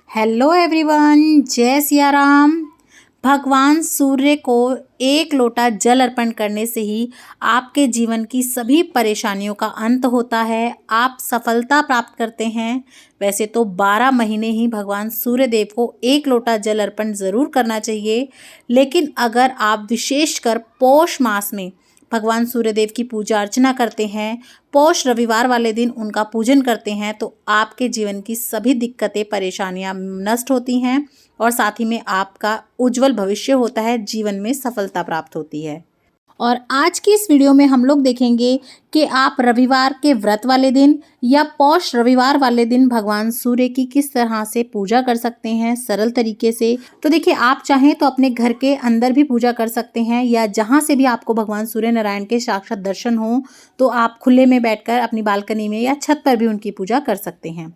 Hello everyone, जय सिया राम। भगवान सूर्य को एक लोटा जल अर्पण करने से ही आपके जीवन की सभी परेशानियों का अंत होता है, आप सफलता प्राप्त करते हैं। वैसे तो 12 महीने ही भगवान सूर्य देव को एक लोटा जल अर्पण ज़रूर करना चाहिए, लेकिन अगर आप विशेषकर पौष मास में भगवान सूर्यदेव की पूजा अर्चना करते हैं, पौष रविवार वाले दिन उनका पूजन करते हैं, तो आपके जीवन की सभी दिक्कतें परेशानियां नष्ट होती हैं और साथ ही में आपका उज्जवल भविष्य होता है, जीवन में सफलता प्राप्त होती है। और आज की इस वीडियो में हम लोग देखेंगे कि आप रविवार के व्रत वाले दिन या पौष रविवार वाले दिन भगवान सूर्य की किस तरह से पूजा कर सकते हैं सरल तरीके से। तो देखिए, आप चाहें तो अपने घर के अंदर भी पूजा कर सकते हैं या जहां से भी आपको भगवान सूर्य नारायण के साक्षात दर्शन हो, तो आप खुले में बैठकर अपनी बालकनी में या छत पर भी उनकी पूजा कर सकते हैं।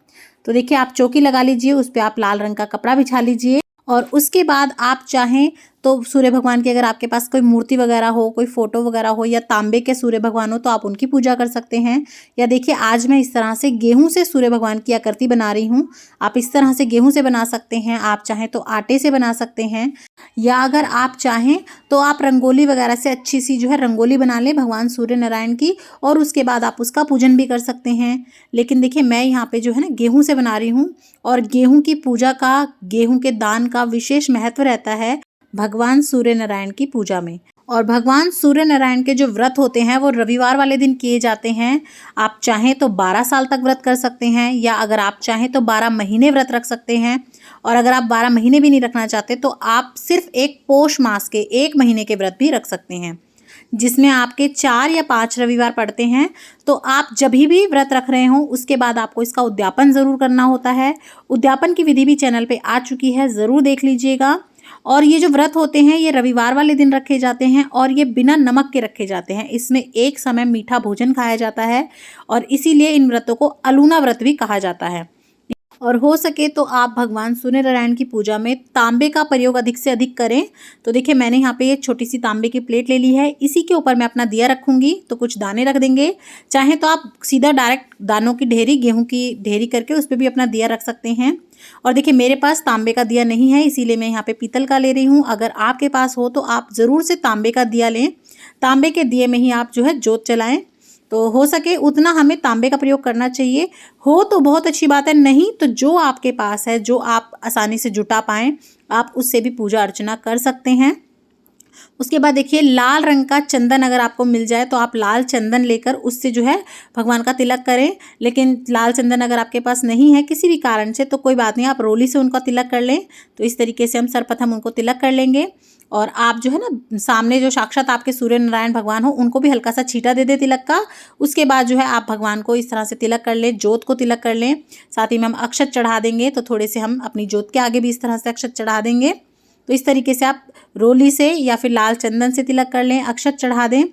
तो देखिए, आप चौकी लगा लीजिए, उस पर आप लाल रंग का कपड़ा बिछा लीजिए और उसके बाद आप चाहें तो सूर्य भगवान की, अगर आपके पास कोई मूर्ति वगैरह हो, कोई फोटो वगैरह हो या तांबे के सूर्य भगवान हो, तो आप उनकी पूजा कर सकते हैं। या देखिए, आज मैं इस तरह से गेहूं से सूर्य भगवान की आकृति बना रही हूं। आप इस तरह से गेहूं से बना सकते हैं, आप चाहें तो आटे से बना सकते हैं, या अगर आप चाहें तो आप रंगोली वगैरह से अच्छी सी जो है रंगोली बना लें भगवान सूर्य नारायण की, और उसके बाद आप उसका पूजन भी कर सकते हैं। लेकिन देखिए, मैं यहाँ पे जो है ना गेहूं से बना रही हूँ, और गेहूं की पूजा का, गेहूं के दान का विशेष महत्व रहता है भगवान सूर्य नारायण की पूजा में। और भगवान सूर्य नारायण के जो व्रत होते हैं वो रविवार वाले दिन किए जाते हैं। आप चाहें तो 12 साल तक व्रत कर सकते हैं, या अगर आप चाहें तो 12 महीने व्रत रख सकते हैं। और अगर आप 12 महीने भी नहीं रखना चाहते तो आप सिर्फ एक पौष मास के 1 महीने के व्रत भी रख सकते हैं, जिसमें आपके 4 या 5 रविवार पड़ते हैं। तो आप जब भी व्रत रख रहे हो उसके बाद आपको इसका उद्यापन ज़रूर करना होता है। उद्यापन की विधि भी चैनल पे आ चुकी है, ज़रूर देख लीजिएगा। और ये जो व्रत होते हैं ये रविवार वाले दिन रखे जाते हैं और ये बिना नमक के रखे जाते हैं। इसमें एक समय मीठा भोजन खाया जाता है और इसीलिए इन व्रतों को अलूना व्रत भी कहा जाता है। और हो सके तो आप भगवान सूर्य नारायण की पूजा में तांबे का प्रयोग अधिक से अधिक करें। तो देखिए, मैंने यहाँ पे एक छोटी सी तांबे की प्लेट ले ली है, इसी के ऊपर मैं अपना दिया रखूंगी, तो कुछ दाने रख देंगे। चाहे तो आप सीधा डायरेक्ट दानों की ढेरी, गेहूं की ढेरी करके उस पर भी अपना दिया रख सकते हैं। और देखिए, मेरे पास तांबे का दिया नहीं है, इसीलिए मैं यहाँ पे पीतल का ले रही हूँ। अगर आपके पास हो तो आप ज़रूर से तांबे का दिया लें, तांबे के दिए में ही आप जो है जोत चलाएं। तो हो सके उतना हमें तांबे का प्रयोग करना चाहिए। हो तो बहुत अच्छी बात है, नहीं तो जो आपके पास है, जो आप आसानी से जुटा पाएं, आप उससे भी पूजा अर्चना कर सकते हैं। उसके बाद देखिए, लाल रंग का चंदन अगर आपको मिल जाए तो आप लाल चंदन लेकर उससे जो है भगवान का तिलक करें। लेकिन लाल चंदन अगर आपके पास नहीं है किसी भी कारण से, तो कोई बात नहीं, आप रोली से उनका तिलक कर लें। तो इस तरीके से हम सर्वप्रथम उनको तिलक कर लेंगे, और आप जो है ना सामने जो साक्षात आपके सूर्य नारायण भगवान हो उनको भी हल्का सा छींटा दे दे तिलक का। उसके बाद जो है आप भगवान को इस तरह से तिलक कर लें, जोत को तिलक कर लें। साथ ही में हम अक्षत चढ़ा देंगे, तो थोड़े से हम अपनी जोत के आगे भी इस तरह से अक्षत चढ़ा देंगे। तो इस तरीके से आप रोली से या फिर लाल चंदन से तिलक कर लें, अक्षत चढ़ा दें।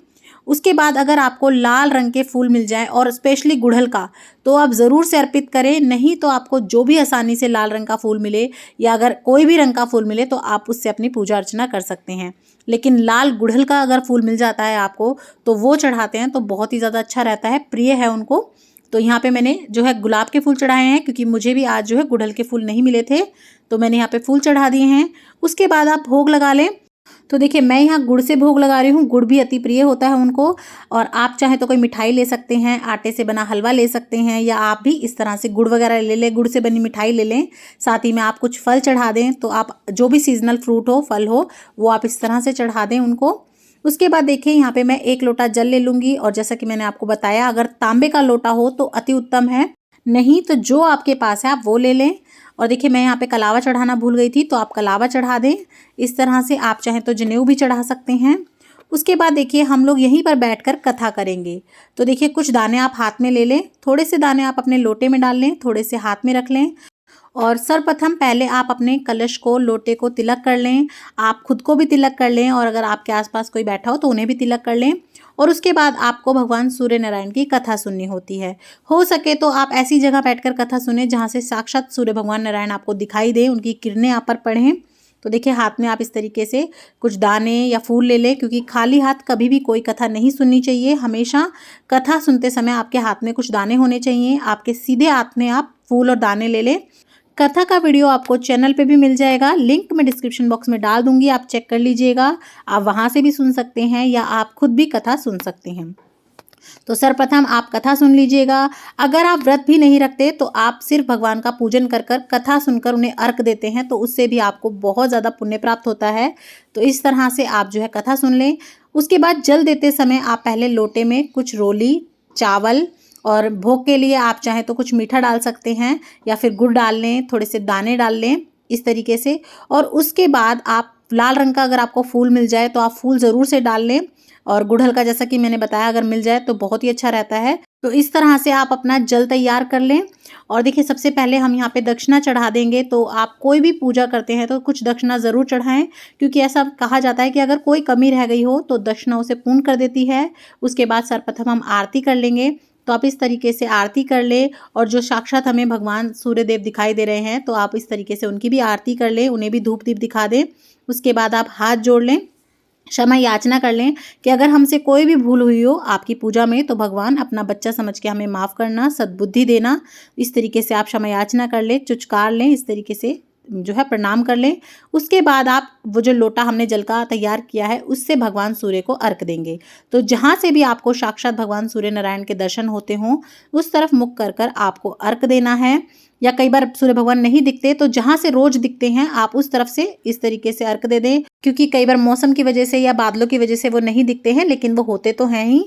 उसके बाद अगर आपको लाल रंग के फूल मिल जाए, और स्पेशली गुड़हल का, तो आप ज़रूर से अर्पित करें। नहीं तो आपको जो भी आसानी से लाल रंग का फूल मिले, या अगर कोई भी रंग का फूल मिले, तो आप उससे अपनी पूजा अर्चना कर सकते हैं। लेकिन लाल गुड़हल का अगर फूल मिल जाता है आपको, तो वो चढ़ाते हैं तो बहुत ही ज़्यादा अच्छा रहता है, प्रिय है उनको। तो यहाँ पे मैंने जो है गुलाब के फूल चढ़ाए हैं, क्योंकि मुझे भी आज जो है गुड़हल के फूल नहीं मिले थे, तो मैंने यहाँ पे फूल चढ़ा दिए हैं। उसके बाद आप भोग लगा लें। तो देखिए, मैं यहाँ गुड़ से भोग लगा रही हूँ, गुड़ भी अति प्रिय होता है उनको। और आप चाहे तो कोई मिठाई ले सकते हैं, आटे से बना हलवा ले सकते हैं, या आप भी इस तरह से गुड़ वगैरह ले लें, गुड़ से बनी मिठाई ले लें। साथ ही में आप कुछ फल चढ़ा दें, तो आप जो भी सीजनल फ्रूट हो, फल हो, वो आप इस तरह से चढ़ा दें उनको। उसके बाद देखिए, यहाँ पे मैं 1 लोटा जल ले लूँगी, और जैसा कि मैंने आपको बताया, अगर तांबे का लोटा हो तो अति उत्तम है, नहीं तो जो आपके पास है आप वो ले लें। और देखिए, मैं यहाँ पे कलावा चढ़ाना भूल गई थी, तो आप कलावा चढ़ा दें। इस तरह से आप चाहें तो जनेऊ भी चढ़ा सकते हैं। उसके बाद देखिए, हम लोग यहीं पर बैठकर कथा करेंगे। तो देखिए, कुछ दाने आप हाथ में ले लें, थोड़े से दाने आप अपने लोटे में डाल लें, थोड़े से हाथ में रख लें। और सर्वप्रथम पहले आप अपने कलश को, लोटे को तिलक कर लें। आप खुद को भी तिलक कर लें, और अगर आपके आसपास कोई बैठा हो तो उन्हें भी तिलक कर लें। और उसके बाद आपको भगवान सूर्य नारायण की कथा सुननी होती है। हो सके तो आप ऐसी जगह बैठकर कथा सुने जहाँ से साक्षात सूर्य भगवान नारायण आपको दिखाई दें, उनकी किरणें आप पर पड़ें। तो देखिए, हाथ में आप इस तरीके से कुछ दाने या फूल ले लें, क्योंकि खाली हाथ कभी भी कोई कथा नहीं सुननी चाहिए। हमेशा कथा सुनते समय आपके हाथ में कुछ दाने होने चाहिए। आपके सीधे हाथ में आप फूल और दाने ले लें। कथा का वीडियो आपको चैनल पे भी मिल जाएगा, लिंक मैं डिस्क्रिप्शन बॉक्स में डाल दूंगी, आप चेक कर लीजिएगा। आप वहाँ से भी सुन सकते हैं या आप खुद भी कथा सुन सकते हैं। तो सर्वप्रथम आप कथा सुन लीजिएगा। अगर आप व्रत भी नहीं रखते तो आप सिर्फ भगवान का पूजन कर कर कथा सुनकर उन्हें अर्घ देते हैं तो उससे भी आपको बहुत ज़्यादा पुण्य प्राप्त होता है। तो इस तरह से आप जो है कथा सुन लें। उसके बाद जल देते समय आप पहले लोटे में कुछ रोली, चावल और भोग के लिए आप चाहें तो कुछ मीठा डाल सकते हैं या फिर गुड़ डाल लें, थोड़े से दाने डाल लें इस तरीके से। और उसके बाद आप लाल रंग का अगर आपको फूल मिल जाए तो आप फूल ज़रूर से डाल लें, और गुड़हल का जैसा कि मैंने बताया अगर मिल जाए तो बहुत ही अच्छा रहता है। तो इस तरह से आप अपना जल तैयार कर लें। और देखिए सबसे पहले हम यहाँ पे दक्षिणा चढ़ा देंगे। तो आप कोई भी पूजा करते हैं तो कुछ दक्षिणा ज़रूर चढ़ाएं, क्योंकि ऐसा कहा जाता है कि अगर कोई कमी रह गई हो तो दक्षिणा उसे पूर्ण कर देती है। उसके बाद सर्वप्रथम हम आरती कर लेंगे। तो आप इस तरीके से आरती कर ले, और जो साक्षात हमें भगवान सूर्यदेव दिखाई दे रहे हैं तो आप इस तरीके से उनकी भी आरती कर लें, उन्हें भी धूप दीप दिखा दें। उसके बाद आप हाथ जोड़ लें, क्षमा याचना कर लें कि अगर हमसे कोई भी भूल हुई हो आपकी पूजा में तो भगवान अपना बच्चा समझ के हमें माफ़ करना, सद्बुद्धि देना। इस तरीके से आप क्षमा याचना कर लें, चुचकार लें, इस तरीके से जो है प्रणाम कर लें। उसके बाद आप वो जो लोटा हमने जल का तैयार किया है उससे भगवान सूर्य को अर्घ देंगे। तो जहाँ से भी आपको साक्षात भगवान सूर्य नारायण के दर्शन होते हों उस तरफ मुख कर कर आपको अर्घ देना है। या कई बार सूर्य भगवान नहीं दिखते तो जहाँ से रोज दिखते हैं आप उस तरफ से इस तरीके से अर्घ दे दें, क्योंकि कई बार मौसम की वजह से या बादलों की वजह से वो नहीं दिखते हैं लेकिन वो होते तो हैं ही।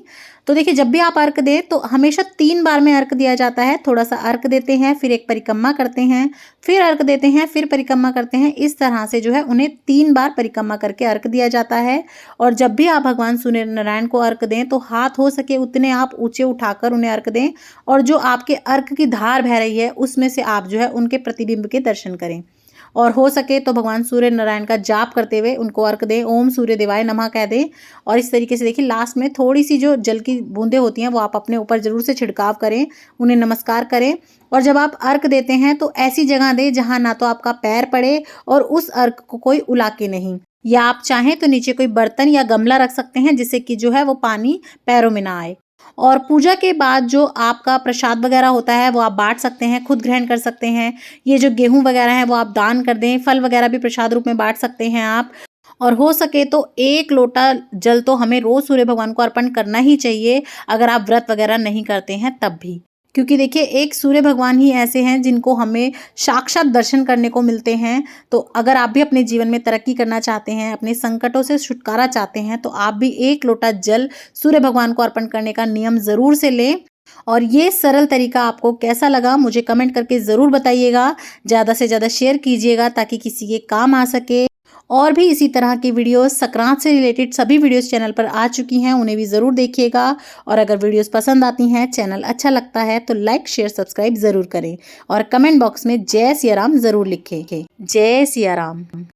तो देखिए जब भी आप अर्घ दें तो हमेशा 3 बार में अर्घ दिया जाता है। थोड़ा सा अर्घ देते हैं, फिर एक परिक्रमा करते हैं, फिर अर्घ देते हैं, फिर परिक्रमा करते हैं। इस तरह से जो है उन्हें 3 बार परिक्रमा करके अर्घ दिया जाता है। और जब भी आप भगवान सूर्य नारायण को अर्घ दें तो हाथ हो सके उतने आप ऊंचे उठाकर उन्हें अर्घ दें, और जो आपके अर्घ की धार बह रही है उसमें से आप जो है उनके प्रतिबिंब के दर्शन करें। और हो सके तो भगवान सूर्य नारायण का जाप करते हुए उनको अर्घ दें, ओम सूर्य देवाय नमः कह दें। और इस तरीके से देखिए लास्ट में थोड़ी सी जो जल की बूंदें होती हैं वो आप अपने ऊपर जरूर से छिड़काव करें, उन्हें नमस्कार करें। और जब आप अर्घ देते हैं तो ऐसी जगह दें जहां ना तो आपका पैर पड़े और उस अर्घ को कोई उलाके नहीं, या आप चाहें तो नीचे कोई बर्तन या गमला रख सकते हैं जिससे कि जो है वो पानी पैरों में ना आए। और पूजा के बाद जो आपका प्रसाद वगैरह होता है वो आप बांट सकते हैं, खुद ग्रहण कर सकते हैं। ये जो गेहूं वगैरह है वो आप दान कर दें, फल वगैरह भी प्रसाद रूप में बांट सकते हैं आप। और हो सके तो 1 लोटा जल तो हमें रोज सूर्य भगवान को अर्पण करना ही चाहिए, अगर आप व्रत वगैरह नहीं करते हैं तब भी। क्योंकि देखिए एक सूर्य भगवान ही ऐसे हैं जिनको हमें साक्षात दर्शन करने को मिलते हैं। तो अगर आप भी अपने जीवन में तरक्की करना चाहते हैं, अपने संकटों से छुटकारा चाहते हैं, तो आप भी 1 लोटा जल सूर्य भगवान को अर्पण करने का नियम ज़रूर से लें। और ये सरल तरीका आपको कैसा लगा मुझे कमेंट करके ज़रूर बताइएगा। ज़्यादा से ज़्यादा शेयर कीजिएगा ताकि किसी के काम आ सके। और भी इसी तरह की वीडियोस संक्रांत से रिलेटेड सभी वीडियोस चैनल पर आ चुकी हैं, उन्हें भी ज़रूर देखिएगा। और अगर वीडियोस पसंद आती हैं, चैनल अच्छा लगता है तो लाइक शेयर सब्सक्राइब ज़रूर करें, और कमेंट बॉक्स में जय सिया राम ज़रूर लिखें। जय सिया राम।